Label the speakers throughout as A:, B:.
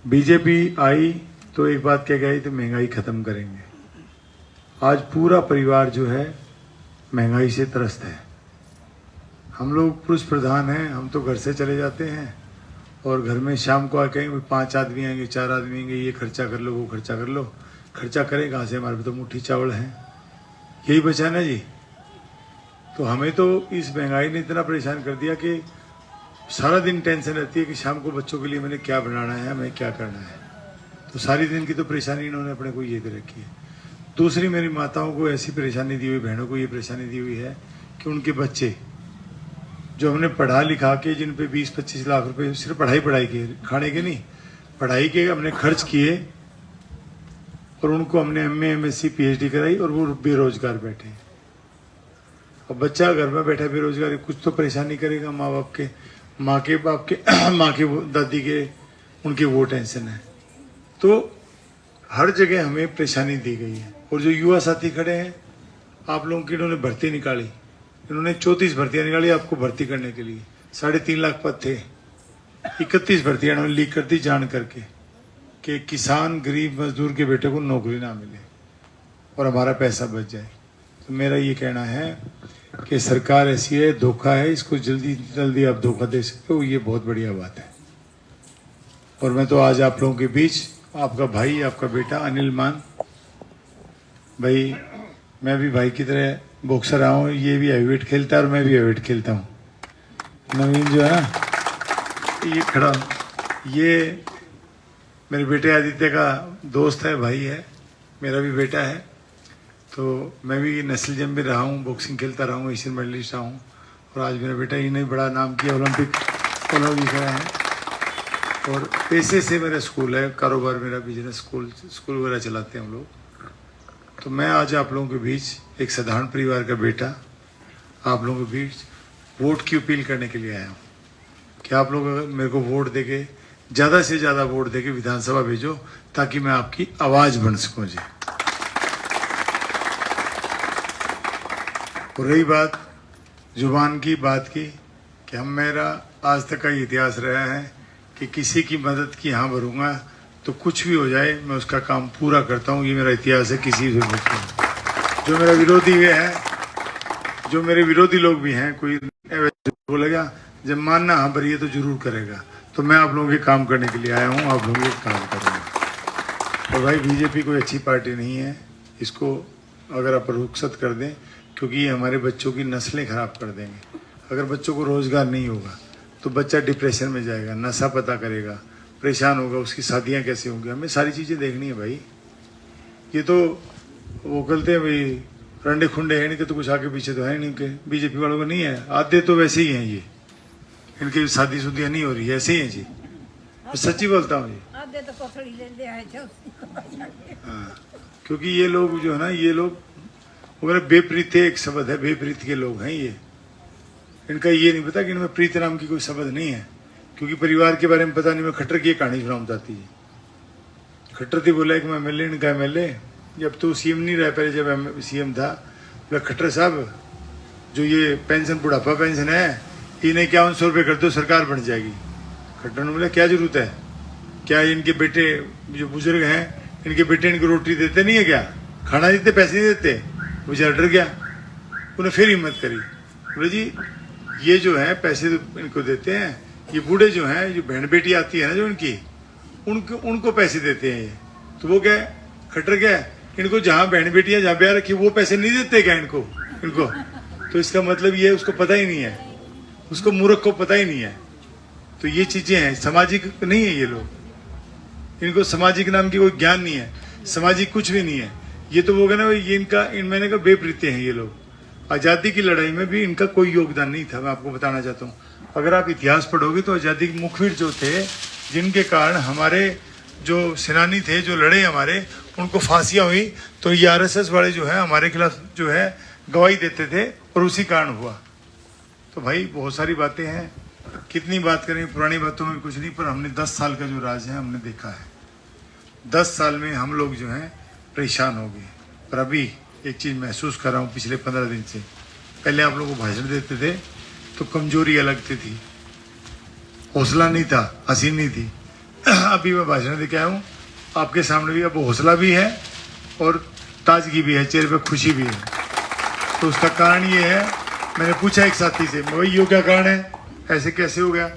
A: BJP आई तो एक बात कह गई तो महंगाई खत्म करेंगे। आज पूरा परिवार जो है महंगाई से त्रस्त है। हम लोग पुरुष प्रधान हैं, हम तो घर से चले जाते हैं और घर में शाम को आके 5 आदमी आएंगे, 4 आदमी आएंगे, ये खर्चा कर लो, वो खर्चा कर लो। खर्चा करें कहाँ से? हमारे पे तो मुट्ठी चावल है, यही बचा ना जी। तो हमें तो इस महंगाई ने इतना परेशान कर दिया कि सारा दिन टेंशन रहती है कि शाम को बच्चों के लिए मैंने क्या बनाना है, हमें क्या करना है। तो सारी दिन की तो परेशानी इन्होंने अपने को ये दे रखी है। दूसरी, मेरी माताओं को ऐसी परेशानी दी हुई, बहनों को ये परेशानी दी हुई है कि उनके बच्चे जो हमने पढ़ा लिखा के, जिन पे 20-25 लाख रुपए सिर्फ पढ़ाई के, खाने के नहीं, पढ़ाई के हमने खर्च किए और उनको हमने MA MSc PhD कराई और वो बेरोजगार बैठे। अब बच्चा घर में बैठा बेरोजगार, कुछ तो परेशानी करेगा। माँ बाप के, माँ के बाप के माँ के दादी के, उनके वो टेंशन है। तो हर जगह हमें परेशानी दी गई है। और जो युवा साथी खड़े हैं, आप लोगों की इन्होंने भर्ती निकाली, इन्होंने 34 भर्तियां निकाली आपको भर्ती करने के लिए। 3.5 लाख पद थे, 31 भर्तियां इन्होंने लीक कर दी जान करके कि किसान गरीब मजदूर के बेटे को नौकरी ना मिले और हमारा पैसा बच जाए। तो मेरा ये कहना है कि सरकार ऐसी है, धोखा है, इसको जल्दी जल्दी आप धोखा दे सकते हो, ये बहुत बढ़िया बात है। और मैं तो आज आप लोगों के बीच आपका भाई, आपका बेटा अनिल मान भाई, मैं भी भाई की तरह बॉक्सर रहा हूँ, ये भी हैवीवेट खेलता है और मैं भी हैवीवेट खेलता हूँ। नवीन जो है ना, ये खड़ा, ये मेरे बेटे आदित्य का दोस्त है, भाई है, मेरा भी बेटा है। तो मैं भी नेशनल जम में रहा हूँ, बॉक्सिंग खेलता रहा हूँ, एशियन मेडलिस्ट रहा हूँ। और आज मेरा बेटा इन्हें बड़ा नाम किया, ओलंपिक गया है। और पैसे से मेरा स्कूल है, कारोबार मेरा बिजनेस, स्कूल वगैरह चलाते हैं हम लोग। तो मैं आज आप लोगों के बीच एक साधारण परिवार का बेटा आप लोगों के बीच वोट की अपील करने के लिए आया हूँ कि आप लोग मेरे को वोट देके, ज़्यादा से ज़्यादा वोट देके विधानसभा भेजो, ताकि मैं आपकी आवाज़ बन सकूँ जी। और रही बात जुबान की बात की, कि मेरा आज तक का इतिहास रहा है कि किसी की मदद की हाँ भरूंगा तो कुछ भी हो जाए मैं उसका काम पूरा करता हूँ। ये मेरा इतिहास है। किसी से जो मेरा विरोधी है, जो मेरे विरोधी लोग भी हैं, कोई बोलेगा जब मानना हाँ भरिए तो जरूर करेगा। तो मैं आप लोगों के काम करने के लिए आया हूँ, आप लोगों के काम करूँगा। और भाई बीजेपी कोई अच्छी पार्टी नहीं है, इसको अगर आप रुखसत कर दें, क्योंकि ये हमारे बच्चों की नस्लें खराब कर देंगे। अगर बच्चों को रोजगार नहीं होगा तो बच्चा डिप्रेशन में जाएगा, नशा पता करेगा, परेशान होगा, उसकी शादियां कैसे होंगी। हमें सारी चीज़ें देखनी है भाई। ये तो वो कहते हैं भाई रंडे खुंडे हैं, इनके तो कुछ आगे पीछे तो है नहीं, के बीजेपी वालों को नहीं है। आधे तो वैसे ही हैं, ये इनकी शादी शुदियाँ नहीं हो रही है, ऐसे ही हैं जी। मैं सच्ची बोलता हूँ जी। हाँ, क्योंकि ये लोग जो है ना, ये लोग वगैरह बेप्रीत, एक शब्द है, बेप्रीत के लोग हैं ये। इनका ये नहीं पता कि इनमें प्रीत नाम की कोई शब्द नहीं है। क्योंकि परिवार के बारे में पता नहीं। मैं खट्टर की एक कहानी सुनाऊँ चाहती है। खट्टर थी बोला कि मैं MLA, इनका MLA जब तो CM नहीं रहा, पहले जब CM था, बोला खट्टर साहब जो ये पेंशन, बुढ़ापा पेंशन है, इन्हें 5100 रुपये कर दो, सरकार बन जाएगी। खट्टर ने बोला क्या जरूरत है, क्या इनके बेटे जो बुजुर्ग हैं, इनके बेटे इनको रोटी देते नहीं है क्या, खाना देते, पैसे नहीं देते? बेचारा डर गया। उन्हें फिर हिम्मत करी, बोले जी ये जो है पैसे तो इनको देते हैं, ये बूढ़े जो हैं, जो बहन बेटी आती है ना जो इनकी, उनको पैसे देते हैं ये। तो वो क्या, खट्टर क्या, इनको जहाँ बहन बेटियां जहाँ ब्याह रखी वो पैसे नहीं देते क्या इनको? तो इसका मतलब ये उसको पता ही नहीं है, उसको मूर्ख को पता ही नहीं है। तो ये चीजें हैं, सामाजिक नहीं है ये लोग, इनको सामाजिक नाम की कोई ज्ञान नहीं है, सामाजिक कुछ भी नहीं है। ये तो वो कहना ये इनका, मैंने कहा बेप्रीते हैं ये लोग। आज़ादी की लड़ाई में भी इनका कोई योगदान नहीं था। मैं आपको बताना चाहता हूँ, अगर आप इतिहास पढ़ोगे तो आज़ादी के मुखबिर जो थे, जिनके कारण हमारे जो सेनानी थे, जो लड़े हमारे, उनको फांसियाँ हुई, तो ये RSS वाले जो है हमारे खिलाफ जो है गवाही देते थे, और उसी कारण हुआ। तो भाई बहुत सारी बातें हैं, कितनी बात करें, पुरानी बातों में कुछ नहीं। पर हमने 10 साल का जो राज है हमने देखा है। 10 साल में हम लोग जो हैं परेशान हो गए। पर अभी एक चीज़ महसूस कर रहा हूँ पिछले 15 दिन से। पहले आप लोग को भाषण देते थे तो कमजोरी अलग थी, हौसला नहीं था, हंसी नहीं थी। अभी मैं भाषण दे के आया हूँ आपके सामने भी। अब हौसला भी है और ताजगी भी है, चेहरे पे खुशी भी है। तो उसका कारण ये है, मैंने पूछा एक साथी से, भाई ये क्या कारण है, ऐसे कैसे हो गया?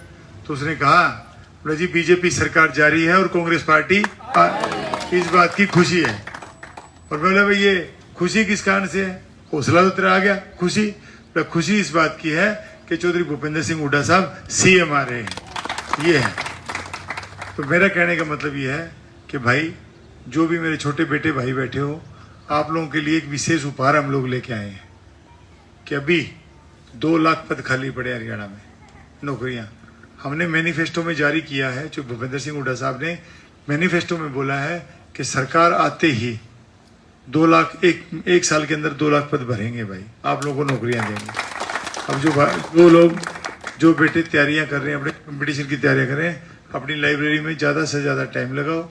A: तो उसने कहा, बोला जी बीजेपी सरकार जारी है और कांग्रेस पार्टी इस बात की खुशी है। और बोले भाई ये खुशी किस कारण से है? हौसला तो तेरा आ गया, खुशी। खुशी इस बात की है कि चौधरी भूपेंद्र सिंह हुड्डा साहब सीएम आ रहे हैं, ये है। तो मेरा कहने का मतलब ये है कि भाई जो भी मेरे छोटे बेटे भाई बैठे हो, आप लोगों के लिए एक विशेष उपहार हम लोग लेके आए हैं कि अभी 2 लाख पद खाली पड़े हरियाणा में, नौकरियां हमने मैनिफेस्टो में जारी किया है। जो भूपेंद्र सिंह हुड्डा साहब ने मैनिफेस्टो में बोला है कि सरकार आते ही 2 लाख एक साल के अंदर 2 लाख पद भरेंगे भाई, आप लोगों को नौकरियां देंगे। अब जो लोग जो बेटे तैयारियां कर रहे हैं, अपने कंपटीशन की तैयारियां कर रहे हैं, अपनी लाइब्रेरी में ज़्यादा से ज़्यादा टाइम लगाओ,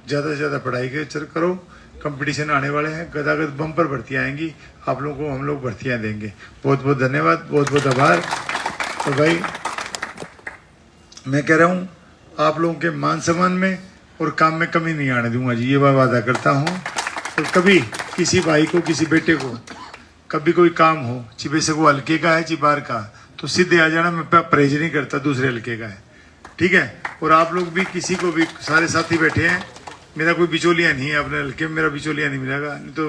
A: ज़्यादा से ज़्यादा पढ़ाई करो। कंपटीशन आने वाले हैं, गदागद बम्पर भर्तियाँ आएंगी, आप लोगों को हम लोग भर्तियाँ देंगे। बहुत बहुत धन्यवाद, बहुत बहुत आभार। तो भाई मैं कह रहा हूँ आप लोगों के मान सम्मान में और काम में कमी नहीं आने दूंगा जी, ये मैं वादा करता हूँ। तो कभी किसी भाई को, किसी बेटे को कभी कोई काम हो, चिबे से वो हल्के का है चिबार का, तो सीधे आ जाना, मैं परहेज नहीं करता दूसरे हल्के का है, ठीक है। और आप लोग भी, किसी को भी, सारे साथी बैठे हैं, मेरा कोई बिचौलिया नहीं है, अपने हल्के में मेरा बिचौलिया नहीं मिलेगा। नहीं तो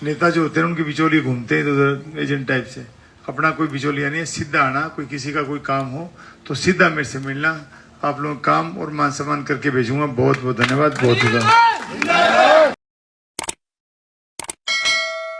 A: नेता जो होते हैं उनके बिचौलिए घूमते हैं तो एजेंट टाइप से, अपना कोई बिचौलिया नहीं है। सीधा आना, कोई किसी का कोई काम हो तो सीधा मेरे से मिलना, आप लोग काम और मान सम्मान करके भेजूंगा। बहुत बहुत धन्यवाद, बहुत बहुत